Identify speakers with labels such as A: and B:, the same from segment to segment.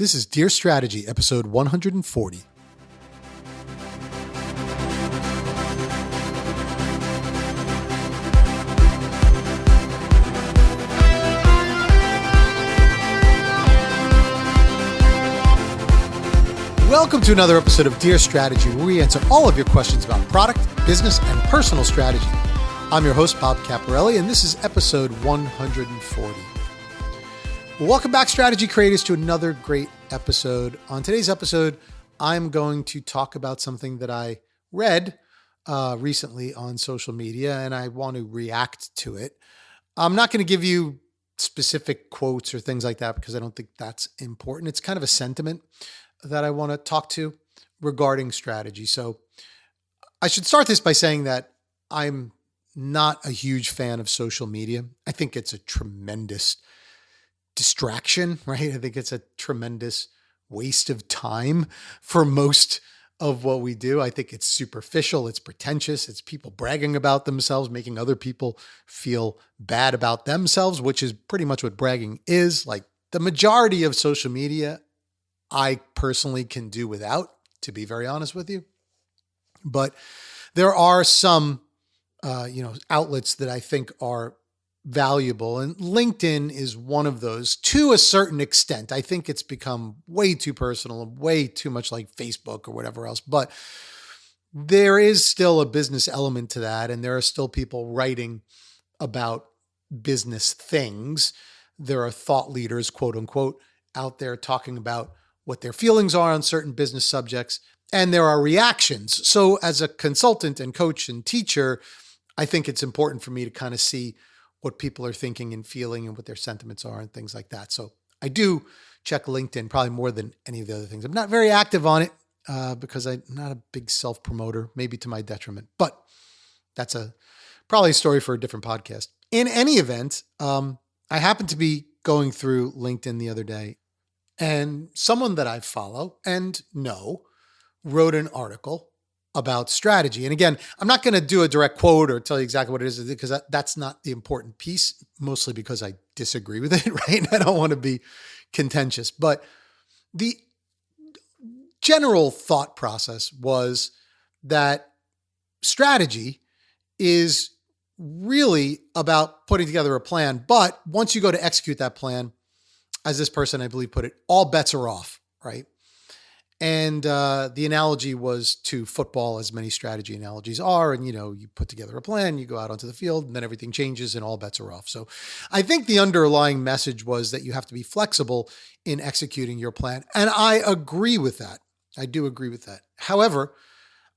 A: This is Dear Strategy, episode 140. Welcome to another episode of Dear Strategy, where we answer all of your questions about product, business, and personal strategy. I'm your host, Bob Caporelli, and this is episode 140. Welcome back, strategy creators, to another great episode. On today's episode, I'm going to talk about something that I read recently on social media, and I want to react to it. I'm not going to give you specific quotes or things like that because I don't think that's important. It's kind of a sentiment that I want to talk to regarding strategy. So I should start this by saying that I'm not a huge fan of social media. I think it's a tremendous distraction, right? I think it's a tremendous waste of time for most of what we do. I think it's superficial, it's pretentious, it's people bragging about themselves, making other people feel bad about themselves, which is pretty much what bragging is. Like the majority of social media, I personally can do without, to be very honest with you. But there are some, outlets that I think are valuable, and LinkedIn is one of those to a certain extent. I think it's become way too personal and way too much like Facebook or whatever else, but there is still a business element to that. And there are still people writing about business things. There are thought leaders, quote unquote, out there talking about what their feelings are on certain business subjects, and there are reactions. So as a consultant and coach and teacher, I think it's important for me to kind of see what people are thinking and feeling and what their sentiments are and things like that. So I do check LinkedIn probably more than any of the other things. I'm not very active on it because I'm not a big self-promoter, maybe to my detriment, but that's probably a story for a different podcast. In any event, I happened to be going through LinkedIn the other day, and someone that I follow and know wrote an article about strategy. And again, I'm not going to do a direct quote or tell you exactly what it is because that's not the important piece, mostly because I disagree with it, right? I don't want to be contentious. But the general thought process was that strategy is really about putting together a plan. But once you go to execute that plan, as this person, I believe, put it, all bets are off, right? And the analogy was to football, as many strategy analogies are. And, you put together a plan, you go out onto the field, and then everything changes and all bets are off. So I think the underlying message was that you have to be flexible in executing your plan. And I agree with that. I do agree with that. However,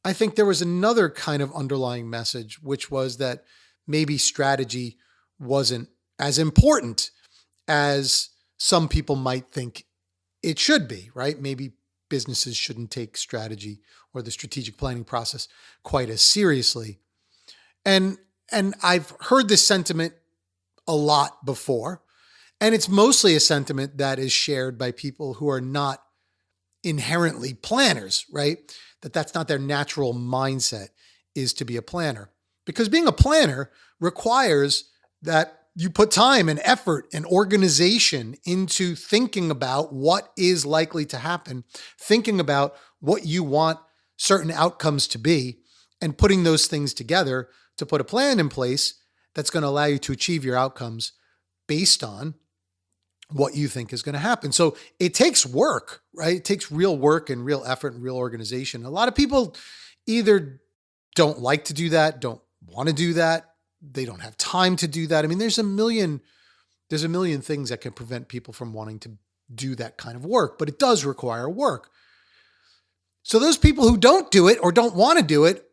A: I think there was another kind of underlying message, which was that maybe strategy wasn't as important as some people might think it should be, right? Maybe businesses shouldn't take strategy or the strategic planning process quite as seriously. And I've heard this sentiment a lot before, and it's mostly a sentiment that is shared by people who are not inherently planners, right? That's not their natural mindset, is to be a planner. Because being a planner requires that you put time and effort and organization into thinking about what is likely to happen, thinking about what you want certain outcomes to be, and putting those things together to put a plan in place that's going to allow you to achieve your outcomes based on what you think is going to happen. So it takes work, right? It takes real work and real effort and real organization. A lot of people either don't like to do that, don't want to do that, they don't have time to do that. I mean, there's a million things that can prevent people from wanting to do that kind of work, but it does require work. So those people who don't do it or don't want to do it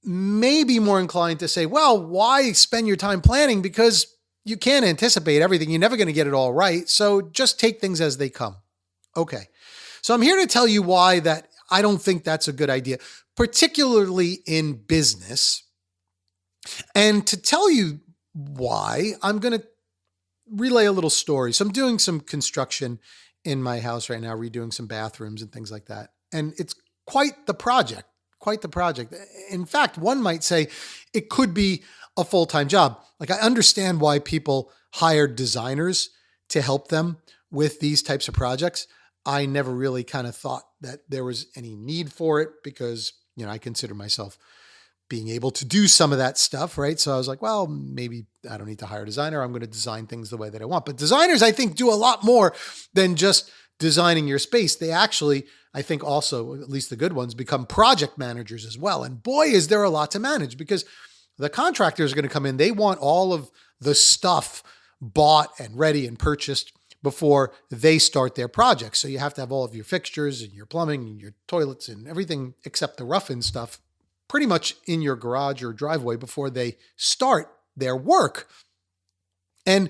A: may be more inclined to say, well, why spend your time planning? Because you can't anticipate everything. You're never going to get it all right. So just take things as they come. Okay. So I'm here to tell you why that I don't think that's a good idea, particularly in business. And to tell you why, I'm going to relay a little story. So I'm doing some construction in my house right now, redoing some bathrooms and things like that. And it's quite the project. In fact, one might say it could be a full-time job. Like, I understand why people hire designers to help them with these types of projects. I never really kind of thought that there was any need for it because, I consider myself being able to do some of that stuff, right? So I was like, well, maybe I don't need to hire a designer. I'm going to design things the way that I want. But designers, I think, do a lot more than just designing your space. They actually, I think also, at least the good ones, become project managers as well. And boy, is there a lot to manage because the contractors are going to come in. They want all of the stuff bought and ready and purchased before they start their project. So you have to have all of your fixtures and your plumbing and your toilets and everything except the rough-in stuff pretty much in your garage or driveway before they start their work. And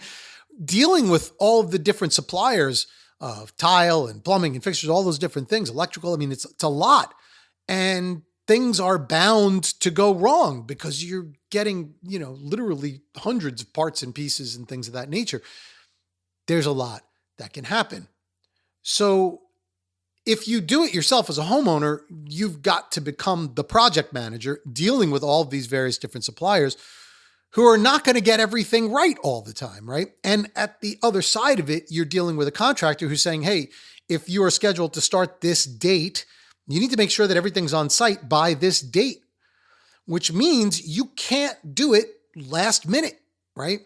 A: dealing with all of the different suppliers of tile and plumbing and fixtures, all those different things, electrical, it's a lot. And things are bound to go wrong because you're getting, literally hundreds of parts and pieces and things of that nature. There's a lot that can happen. So if you do it yourself as a homeowner, you've got to become the project manager dealing with all of these various different suppliers who are not going to get everything right all the time, right? And at the other side of it, you're dealing with a contractor who's saying, hey, if you are scheduled to start this date, you need to make sure that everything's on site by this date, which means you can't do it last minute, right?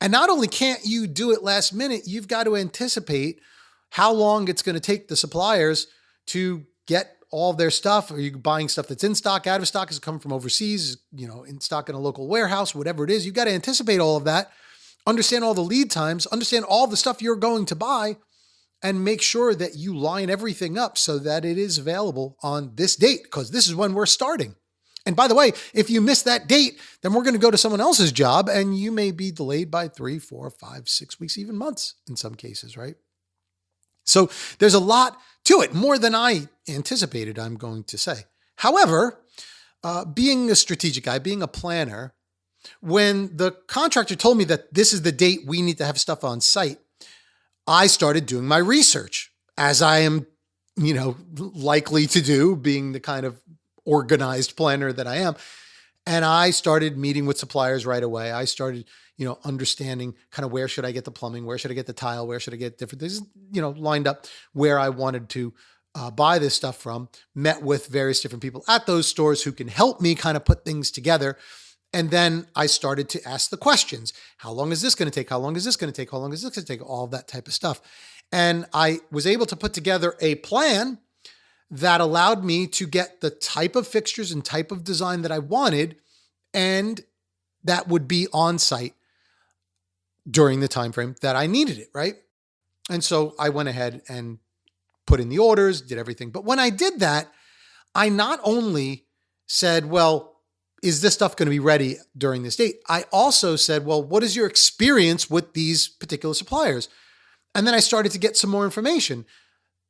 A: And not only can't you do it last minute, you've got to anticipate how long it's going to take the suppliers to get all of their stuff. Are you buying stuff that's in stock, out of stock? Is it coming from overseas, in stock in a local warehouse, whatever it is? You've got to anticipate all of that, understand all the lead times, understand all the stuff you're going to buy, and make sure that you line everything up so that it is available on this date, because this is when we're starting. And by the way, if you miss that date, then we're going to go to someone else's job and you may be delayed by 3, 4, 5, 6 weeks, even months in some cases, right? So there's a lot to it, more than I anticipated, I'm going to say. However, being a strategic guy, being a planner, when the contractor told me that this is the date we need to have stuff on site, I started doing my research, as I am, likely to do, being the kind of organized planner that I am. And I started meeting with suppliers right away. I started, understanding kind of where should I get the plumbing, where should I get the tile, where should I get different things, lined up where I wanted to buy this stuff from, met with various different people at those stores who can help me kind of put things together. And then I started to ask the questions. How long is this going to take? How long is this going to take? How long is this going to take? All of that type of stuff. And I was able to put together a plan that allowed me to get the type of fixtures and type of design that I wanted, and that would be on site during the time frame that I needed it, right? And so I went ahead and put in the orders, did everything. But when I did that, I not only said, well, is this stuff going to be ready during this date? I also said, well, what is your experience with these particular suppliers? And then I started to get some more information.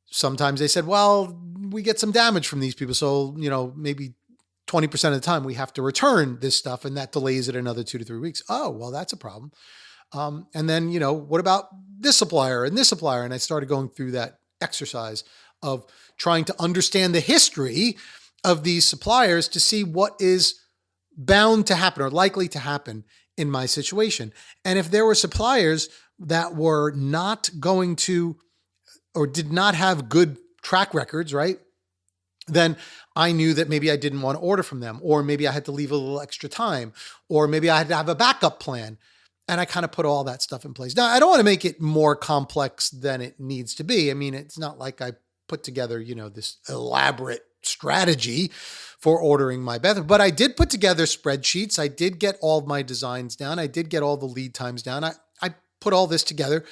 A: Sometimes they said, well, we get some damage from these people. So, maybe 20% of the time we have to return this stuff, and that delays it another 2 to 3 weeks. Oh, well, that's a problem. And then, what about this supplier and this supplier? And I started going through that exercise of trying to understand the history of these suppliers to see what is bound to happen or likely to happen in my situation. And if there were suppliers that were not going to, or did not have good track records, right? Then I knew that maybe I didn't want to order from them, or maybe I had to leave a little extra time, or maybe I had to have a backup plan. And I kind of put all that stuff in place. Now, I don't want to make it more complex than it needs to be. It's not like I put together, this elaborate strategy for ordering my bathroom, but I did put together spreadsheets. I did get all of my designs down. I did get all the lead times down. I put all this together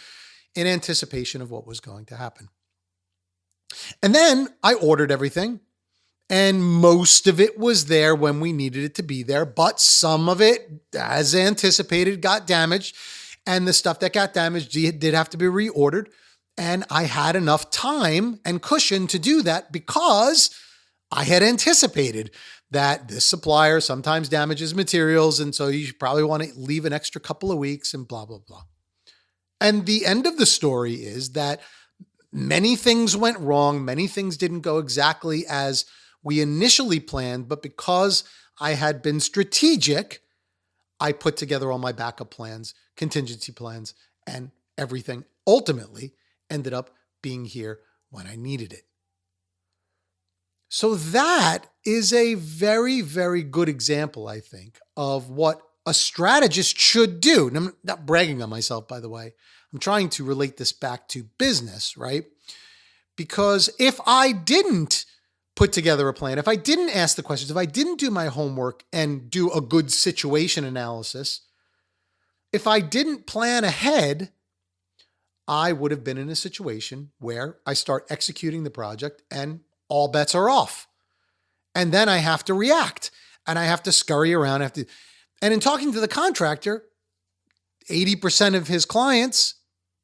A: in anticipation of what was going to happen. And then I ordered everything, and most of it was there when we needed it to be there, but some of it, as anticipated, got damaged, and the stuff that got damaged did have to be reordered. And I had enough time and cushion to do that because I had anticipated that this supplier sometimes damages materials, and so you probably want to leave an extra couple of weeks and blah, blah, blah. And the end of the story is that many things went wrong. Many things didn't go exactly as we initially planned, but because I had been strategic, I put together all my backup plans, contingency plans, and everything ultimately ended up being here when I needed it. So that is a very, very good example, I think, of what a strategist should do. And I'm not bragging on myself, by the way. I'm trying to relate this back to business, right? Because if I didn't put together a plan, if I didn't ask the questions, if I didn't do my homework and do a good situation analysis, if I didn't plan ahead, I would have been in a situation where I start executing the project and all bets are off. And then I have to react and I have to scurry around. And in talking to the contractor, 80% of his clients,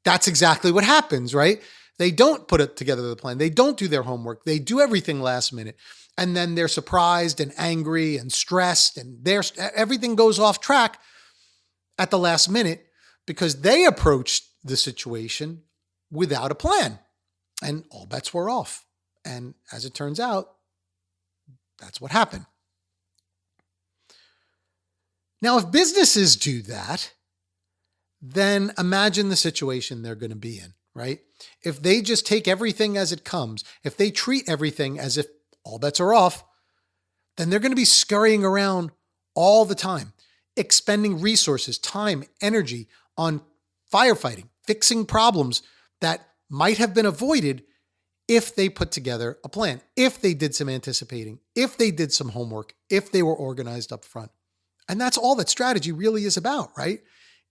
A: that's exactly what happens, right? They don't put it together the plan. They don't do their homework. They do everything last minute. And then they're surprised and angry and stressed and everything goes off track at the last minute because they approached the situation without a plan and all bets were off. And as it turns out, that's what happened. Now, if businesses do that, then imagine the situation they're going to be in, right? If they just take everything as it comes, if they treat everything as if all bets are off, then they're going to be scurrying around all the time, expending resources, time, energy on firefighting, fixing problems that might have been avoided if they put together a plan, if they did some anticipating, if they did some homework, if they were organized up front. And that's all that strategy really is about, right?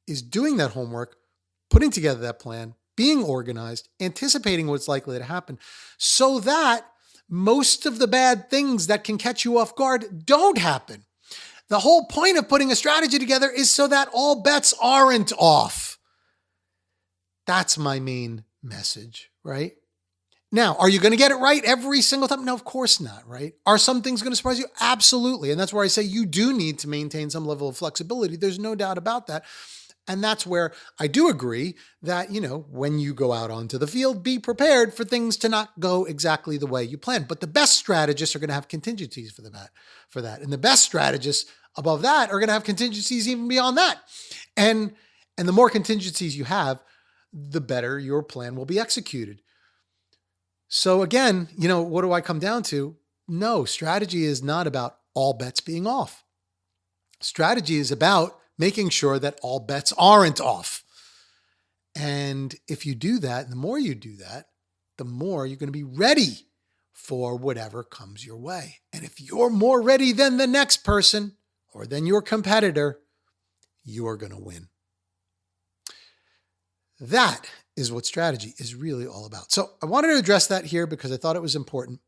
A: Is doing that homework, putting together that plan, being organized, anticipating what's likely to happen so that most of the bad things that can catch you off guard don't happen. The whole point of putting a strategy together is so that all bets aren't off. That's my main message, right? Now, are you going to get it right every single time? No, of course not, right? Are some things going to surprise you? Absolutely. And that's where I say you do need to maintain some level of flexibility. There's no doubt about that. And that's where I do agree that, when you go out onto the field, be prepared for things to not go exactly the way you planned. But the best strategists are going to have contingencies for that. And the best strategists above that are going to have contingencies even beyond that. And the more contingencies you have, the better your plan will be executed. So again, what do I come down to? No, strategy is not about all bets being off. Strategy is about making sure that all bets aren't off. And if you do that, the more you do that, the more you're going to be ready for whatever comes your way. And if you're more ready than the next person or than your competitor, you are going to win. That is what strategy is really all about. So I wanted to address that here because I thought it was important.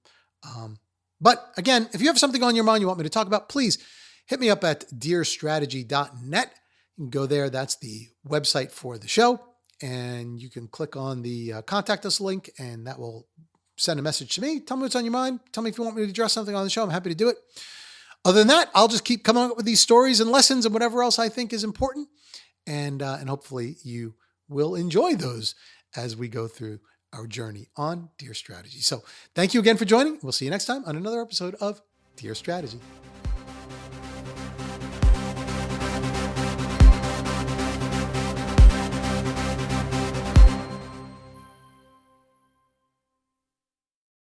A: But again, if you have something on your mind you want me to talk about, please hit me up at dearstrategy.net. You can go there. That's the website for the show. And you can click on the contact us link and that will send a message to me. Tell me what's on your mind. Tell me if you want me to address something on the show. I'm happy to do it. Other than that, I'll just keep coming up with these stories and lessons and whatever else I think is important. And hopefully you will enjoy those as we go through our journey on Dear Strategy. So thank you again for joining. We'll see you next time on another episode of Dear Strategy.